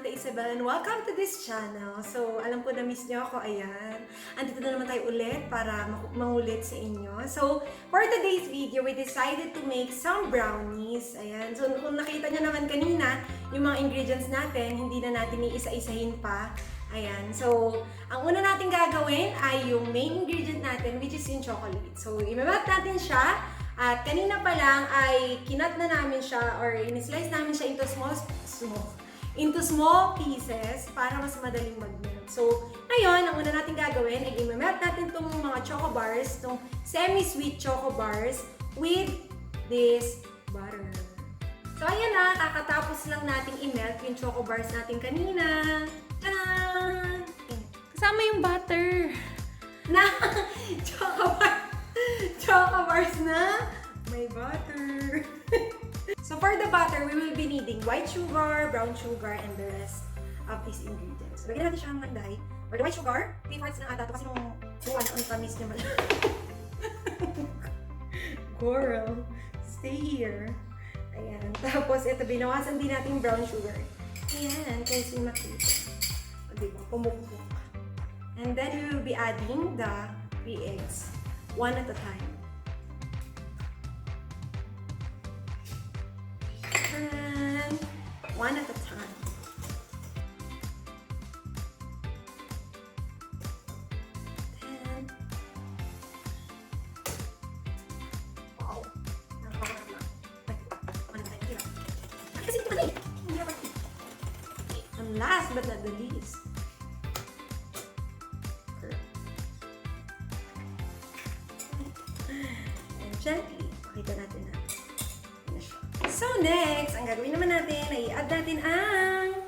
Ate Isabel and welcome to this channel. So, alam ko na-miss niyo ako, ayan. Andito na naman tayo ulit para mangulit sa inyo. So, for today's video, we decided to make some brownies. Ayan. So, kung nakita niyo naman kanina, yung mga ingredients natin, hindi na natin iisa-isahin pa. Ayan. So, ang una natin gagawin ay yung main ingredient natin, which is yung chocolate. So, imemelt natin siya. At kanina pa lang ay kinat na namin siya or in-slice namin siya into small pieces para mas madaling mag-melt. So, ngayon, ang una natin gagawin ay i-melt natin itong mga choco bars, itong semi-sweet choco bars with this butter. So, ayan na, kakatapos lang natin i-melt yung choco bars natin kanina. Tadaan! Kasama yung butter na choco bars na may butter. So for the butter, we will be needing white sugar, brown sugar, and the rest of these ingredients. So, lagyan natin siyang manday. For the white sugar, 3/4 na ata ito kasi nung ang tamis niya man. Girl, stay here. Ayan. Tapos ito, binawasan din natin yung brown sugar. Ayan, kasi makita. O diba, pumukpuk. And then we will be adding the 3 eggs, one at a time. And one at a time. Then, wow, nakakaroon na. One at a time. Kasi ito mali. And last but not the least, and gently, pakita natin na. So next, ang gagawin naman natin ay i-add natin ang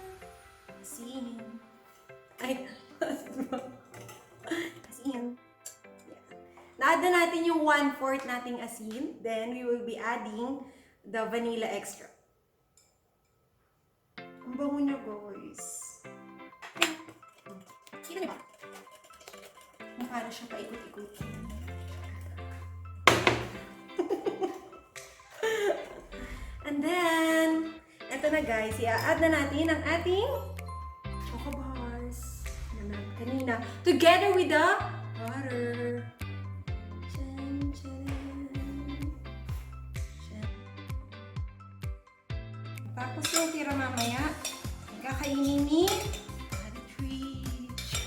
asin. Ay, asin. Yeah. Na-add na natin yung 1/4 nating asin. Then, we will be adding the vanilla extract. Ang bango niya, guys. Kita niyo ba? Kung paano siya paikot-ikutin. And then, eto na guys, i-add na natin ang ating choco bars na kanina together with the butter. Chan, chan, chan. Tapos yung tira mamaya, kakainin ni Ate Trish.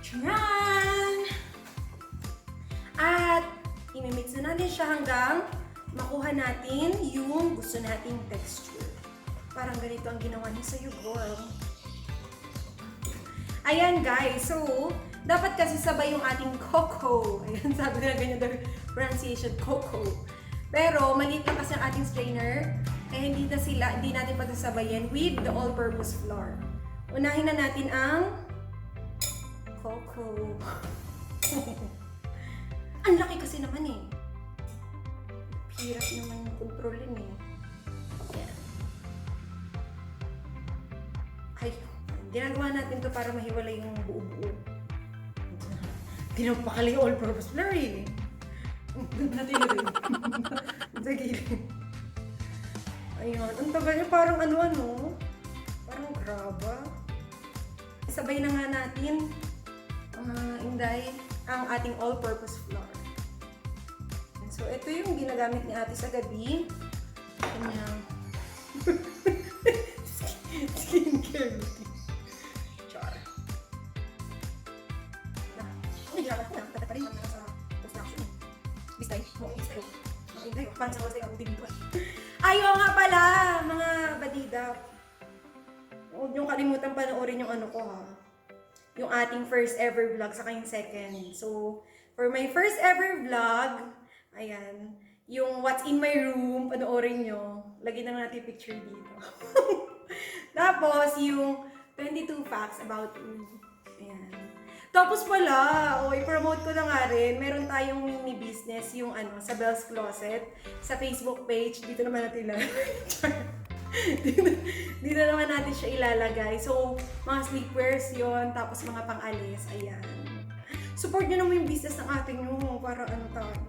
Charan! At imimix na natin siya hanggang makuha natin yung gusto nating texture. Parang ganito ang ginawa niya sa'yo, girl. Ayan, guys. So, dapat kasi sabay yung ating cocoa. Ayan, sabi na ganyan the pronunciation, cocoa. Pero, maliit lang kasi ang ating strainer. Kaya hindi natin pagsasabayan with the all-purpose flour. Unahin na natin ang cocoa. Ang laki kasi naman eh. Hirap naman yung kontrolin eh. Yan. Ay, ginagawa natin to para mahiwalay yung buo-buo. Pinapakali yung all-purpose flour eh. Natin rin. Sa gilid. Ayun. Ang tagal niya parang ano-ano. Parang graba. Isabay na nga natin Inday, ang ating all-purpose flour. So, ito yung ginagamit ni ate sa gabi. Kanyang skincare routine. Char. Hindi ginagawa ko na. Tata rin naman sa construction. Bistay. Bistay. Makinday. Parang sa bastay ako dito. Ayaw nga pala, mga badida. Huwag niyong kalimutan panoorin yung ano ko ha. Yung ating first ever vlog sa kanyang second. So, for my first ever vlog, ayan, yung what's in my room, panoorin nyo. Lagyan na natin picture dito. Tapos, yung 22 facts about me. Ayan. Tapos pala, i-promote ko na nga rin, meron tayong mini business, yung ano, sa Belle's Closet, sa Facebook page. Dito naman natin ilalagay. dito naman natin siya ilalagay. So, mga sleepwears yon, tapos mga pang-alis, ayan. Support nyo naman yung business ng ating nyo, para ano tayo.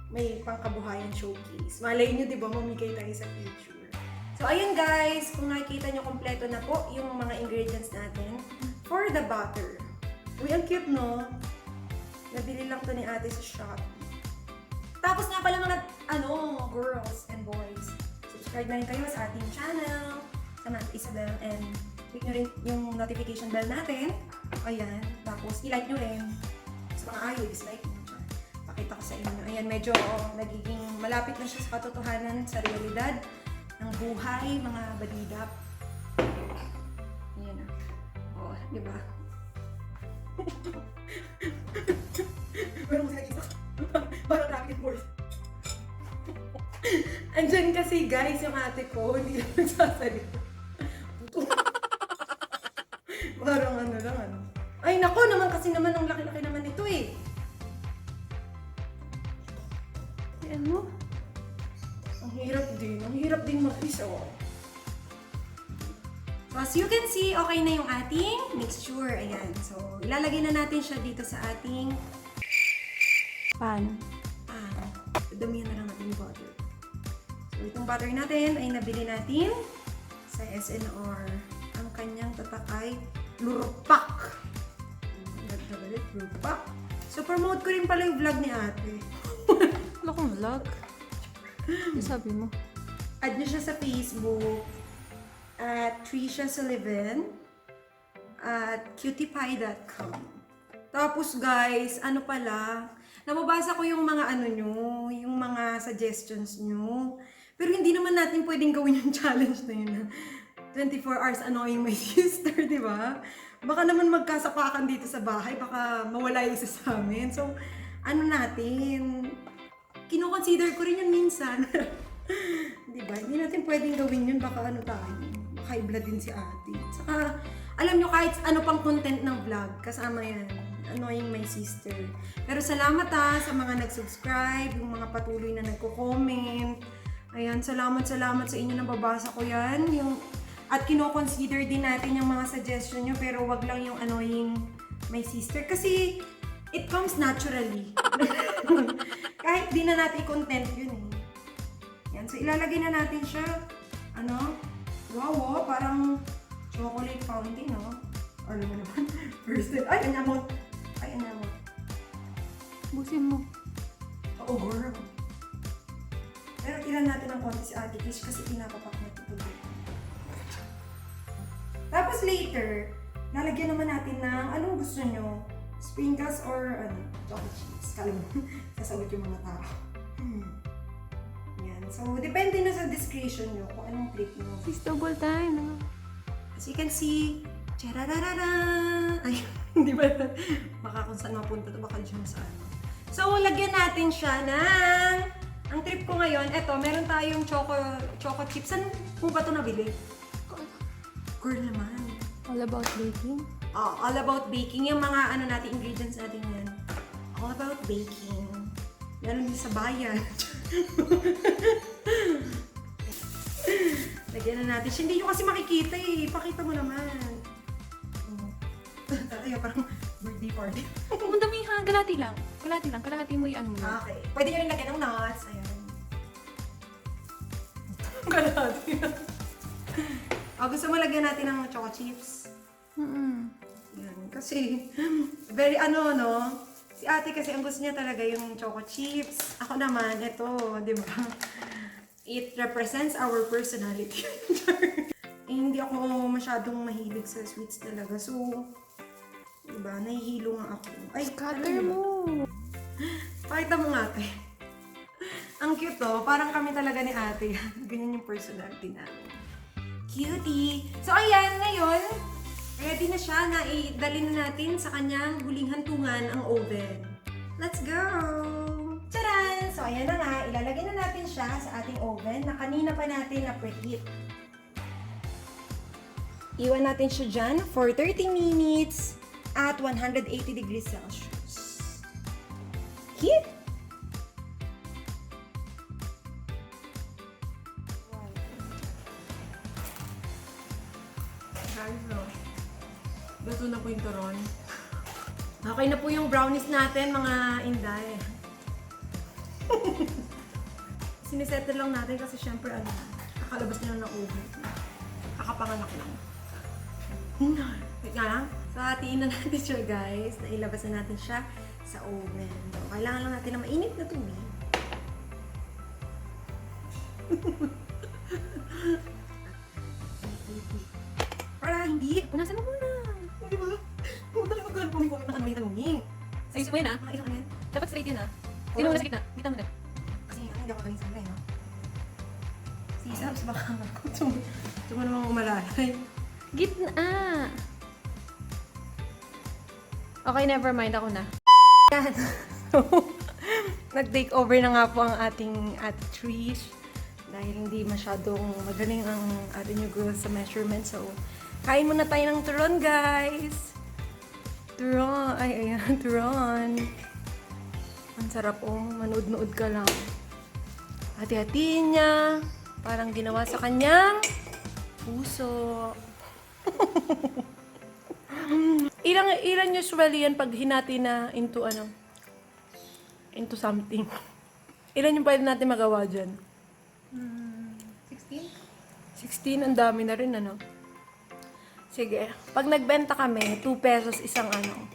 May pangkabuhayan showcase. Malay nyo, di ba, mamigay tayo sa future. So, ayun guys, kung nakikita nyo, kompleto na po yung mga ingredients natin for the butter. Uy, ang cute, no? Nabili lang to ni ate sa shop. Tapos nga pala mga, girls and boys, subscribe na rin kayo sa ating channel, sa Matt Isabel, and click nyo rin yung notification bell natin. Ayan. Tapos, i-like nyo rin. Sa mga ayaw, dislike nyo. Pakita ko sa inyo. Ayan, medyo nagiging malapit na siya sa katotohanan, sa realidad ng buhay, mga badidap. Ayan na. Oo, diba? Parang sinagisa. Parang rocket board. Andyan kasi guys, yung ate ko, hindi lang nagsasalita. Parang lang. Ay, nako naman kasi naman, ang laki-laki naman nito eh. Ayan mo. Ang hirap din mag-isa. So, as you can see, okay na yung ating mixture. Ayan. So, ilalagay na natin siya dito sa ating pan. Damihan na lang natin yung butter. So, itong butter natin ay nabili natin sa SNR. Ang kanyang tatak ay Lurpak. Lurpak. So, promote ko rin pala yung vlog ni ate. Wala kong vlog. Ano sabi mo? Add nyo siya sa Facebook at Trisha Sullivan at cutiepie.com. Tapos guys, nababasa ko yung mga nyo, yung mga suggestions nyo. Pero hindi naman natin pwedeng gawin yung challenge na yun na 24 hours annoying my sister, di ba? Baka naman magkasapakan dito sa bahay, baka mawala yung isa sa amin. So, kino-consider ko rin yun minsan. Di ba? Hindi natin pwedeng gawin yun, baka tayo. High blood din si ate. Saka, alam nyo, kahit ano pang content ng vlog, kasama yan. Annoying my sister. Pero salamat sa mga nag-subscribe, yung mga patuloy na nagko-comment. Ayan, salamat sa inyo, nababasa ko yan. At kino-consider din natin yung mga suggestion nyo, pero wag lang yung annoying my sister. Kasi, it comes naturally. Kahit di na natin i-content yun eh. Yan, so ilalagay na natin siya. Wow, parang chocolate fountain, no? Alam mo naman. First time. Ay, ang amot. Busin mo. Oo, girl. Pero ilan natin ng konti si Ate Kish kasi pinapapak na ito dito. Tapos later, lalagyan naman natin ng anong gusto nyo. Sprinkles or chocolate chips. Kala mo, sasagot yung mga tao. Yan. So, depende na sa discretion nyo kung anong click nyo. Please double time. As you can see, charararara! Ay, hindi ba? Baka kung saan mapunta ito, baka dyan sa So, lagyan natin siya ng... Ang trip ko ngayon, meron tayong choco chips. Saan po ba ito nabili? Girl naman. All about baking? All about baking. Yung mga natin, ingredients natin yan. All about baking. Meron din sa bayan. Lagyan na natin. Hindi nyo kasi makikita eh. Pakita mo naman. Ay, parang birthday party. Ang dami ha. Kalahati lang. Kalahati mo yung mo. Okay. Pwede nyo rin lagyan ng nuts. Ayan. Kalahati lang. Gusto mo lagyan natin ng choco chips? Yan. Kasi, very si ate kasi ang gusto niya talaga yung choco chips. Ako naman, di ba? It represents our personality. Hindi ako masyadong mahilig sa sweets talaga. So, di ba, nahihilo nga ako. Ay, scatter mo. Pakita mo nga, ate. Ang cute parang kami talaga ni ate. Ganyan yung personality namin. Cutie! So, ayan, ngayon, ready na siya na idalhin na natin sa kanyang huling hantungan, ang oven. Let's go! Tcharan! So, ayan na nga, ilalagay na natin siya sa ating oven na kanina pa natin na-preheat. Iwan natin siya dyan for 30 minutes at 180 degrees Celsius. Heat! Luto na po yung turon. Okay na po yung brownies natin, mga inday. Sinisettle lang natin kasi syempre Kakalabas nila ng oven. Kakapanganak lang. Wait nga lang. So, hatiin na natin siya, guys. Nailabas na natin siya sa oven. So, kailangan lang natin ng mainit na tubig. Para hindi. Punasan mo muna. Di ba? Huwag talaga magkaroon ng may tanungin. Ayos mo yan ah. Ayos mo yan. Dapat straight yun ah. Sino mo sa gitna? Gitna mo na. Kasi hindi ako galing sa akin, no? Si Isa, sa baka ako. Tsuma namang umalalay. Gitna. Okay, never mind. Ako na. Yan. So, nag-take over na nga po ang ating Ate Trish. Dahil hindi masyadong magaling ang Ate New Girl sa measurement. So, kain muna tayo ng turon, guys. Turon. Ay, ayan. Turon. Ang sarap, oh. Manood-nood ka lang. Hati-hatiin niya. Parang ginawa sa kanyang puso. Ilan usually yan pag hinati na into ano? Into something. Ilan yung pwede natin magawa dyan? 16? 16, ang dami na rin, ano? Sige. Pag nagbenta kami, 2 pesos isang ano.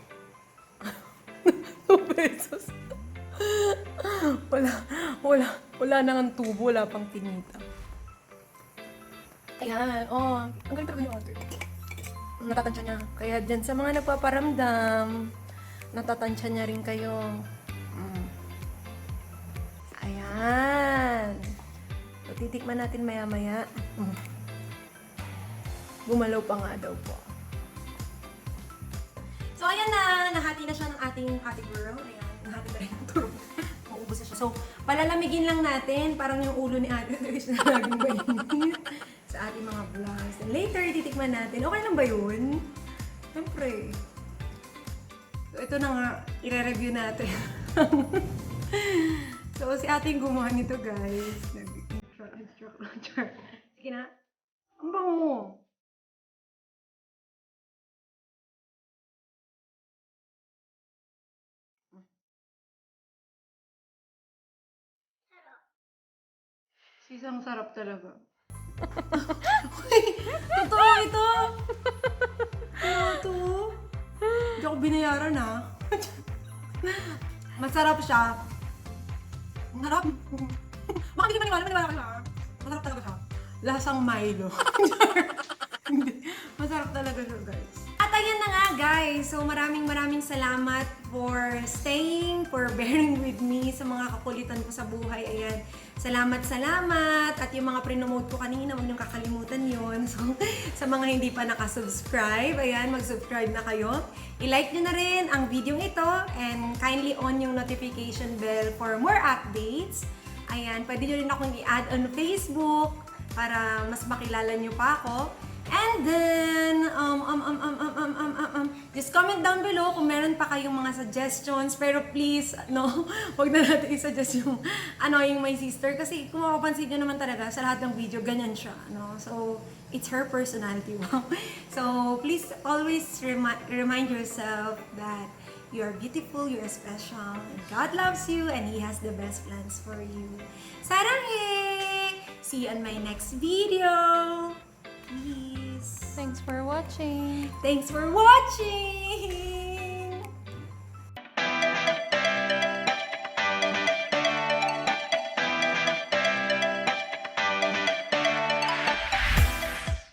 2 pesos. Wala nang ang tubo, wala pang tinita. Ayan, oh. Ang galing talaga yung ate. Natatansya niya. Kaya dyan sa mga nagpaparamdam, natatansya niya rin kayo. Ayan. So, titikman natin maya-maya. Gumalaw pa nga daw po. So, ayan na. Nahati na siya ng ating ate girl. Ayan. Nahati na rin yung turo. Maubos na siya. So, palalamigin lang natin. Parang yung ulo ni ate Trish na laging mainit sa ating mga vlogs. And later, titikman natin. Okay lang ba yun? Siyempre. So, ito na nga. I-review natin. So, si ating gumawa nito, guys. Nag-instruct. Sige na. Ang bango. Sisang sarap talaga. Totoo ito! Ito. Hindi ako binayaran, ha? Masarap siya. Masarap. Baka hindi ka maniwala ka na. Masarap talaga siya. Lasang Milo. Hindi. Masarap talaga siya, guys. At ayan na nga, guys. So, maraming salamat for staying, for bearing with me sa mga kakulitan ko sa buhay. Ayan. Salamat. At yung mga pre-nomote ko kanina, huwag niyong kakalimutan yun. So, sa mga hindi pa nakasubscribe, ayan, mag-subscribe na kayo. I-like nyo na rin ang video ito and kindly on yung notification bell for more updates. Ayan, pwede nyo rin akong i-add on Facebook para mas makilala nyo pa ako. And then, just comment down below kung meron pa kayong mga suggestions. Pero please, no, huwag na natin i-suggest yung Annoying My Sister. Kasi kung makapansin nyo naman talaga, sa lahat ng video, ganyan siya. No? So, it's her personality. Wow. So, please always remind yourself that you are beautiful, you are special, and God loves you, and He has the best plans for you. Saranghe! See you on my next video! Peace! Thanks for watching. Thanks for watching!